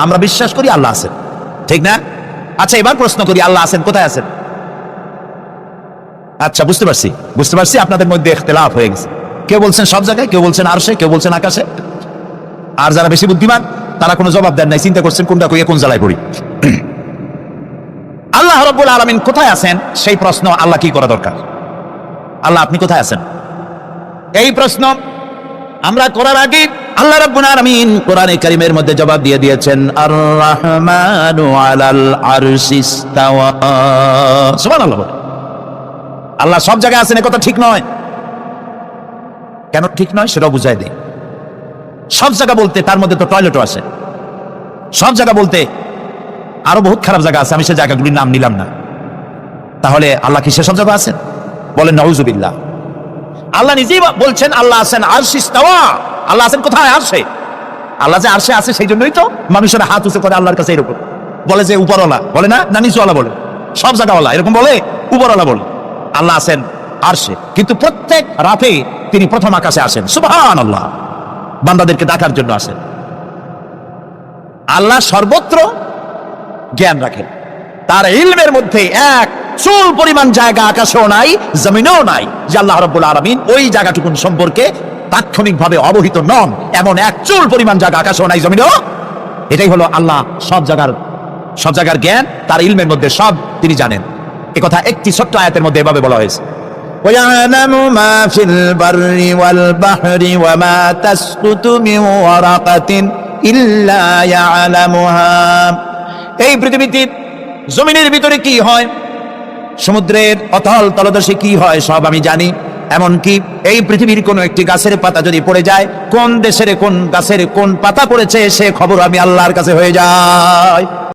আমরা বিশ্বাস করি আল্লাহ আছেন, ঠিক না? আচ্ছা, এবার প্রশ্ন করি, আল্লাহ আছেন কোথায় আছেন? আচ্ছা, বুঝতে পারছি আপনাদের মধ্যে ইখতিলাফ হয়ে গেছে। কেউ বলছেন সব জায়গায়, কেউ বলছেন আরশে, কেউ বলছেন আকাশে। আর যারা বেশি বুদ্ধিমান তারা কোনো জবাব দেন নাই, চিন্তা করছেন কোনটা কইয়া কোন জ্বালায় পড়ি। আল্লাহ রাব্বুল আলামিন কোথায় আছেন সেই প্রশ্ন আল্লাহ কি করা দরকার? আল্লাহ আপনি কোথায় আছেন এই প্রশ্ন আমরা করার আগে আল্লাহ রাব্বুল আলামিন কোরআনে কারীমের মধ্যে জবাব দিয়ে দিয়েছেন, আর রহমানু আলাল আরশি ইসতাওয়া। সুবহানাল্লাহ। আল্লাহ সব জায়গায় আছেন, কথা ঠিক নয়। কেন ঠিক নয় সেটাও বুঝাই দেই। সব জায়গা বলতে তার মধ্যে তো টয়লেটও আছে। সব জায়গা বলতে আরো বহুত খারাপ জায়গা আছে, আমি সে জায়গাগুলির নাম নিলাম না। তাহলে আল্লাহ কি সেসব জায়গা আছেন? বলেন নাউজুবিল্লাহ। আল্লাহ নিজেই বলছেন আল্লাহ আছেন আরশে ইসতাওয়া। আল্লাহ আছেন কোথায়? আরশে। আল্লাহ যে আরশে আছে সেই জন্যই তো মানুষের হাত উঁচু করে আল্লাহর কাছে, এরকম বলে যে উপরওয়ালা, বলে না, না নিচুওয়ালা বলে, সব জায়গাওয়ালা এরকম বলে, উপরওয়ালা বলে। আল্লাহ আছেন আরশে, কিন্তু প্রত্যেক রাতে তিনি প্রথম আকাশে আসেন। সুবহানাল্লাহ। বান্দাদেরকে ডাকার জন্য আসেন। আল্লাহ সর্বত্র জ্ঞান রাখেন। তার ইলমের মধ্যে এক চুল পরিমাণ জায়গা আকাশেও নাই, জমিনেও নাই যে আল্লাহ রাব্বুল আলামিন ওই জায়গাটুকুন সম্পর্কে তাৎক্ষণিকভাবে অবহিত নন। এমন এক চুল পরিমাণ জায়গা আকাশেও নাই, জমিনেও। এটাই হলো আল্লাহ সব জায়গার জ্ঞান তার ইলমের মধ্যে, সব তিনি জানেন। এ কথা একটি ছোট্ট আয়াতের মধ্যে এভাবে বলা হয়েছে, وَيَعْلَمُ مَا فِي الْبَرِّ وَالْبَحْرِ وَمَا تَسْقُطُ مِنْ وَرَقَةٍ إِلَّا يَعْلَمُهَا। এই পৃথিবীতে জমিনের ভিতরে কি হয়, সমুদ্রের অতল তলদেশে কি হয়, সব আমি জানি। এমনকি এই পৃথিবীর কোন একটি গাছের পাতা যদি পড়ে যায়, কোন দেশের কোন গাছের কোন পাতা পড়েছে সে খবর আমি আল্লাহর কাছে হয়ে যায়।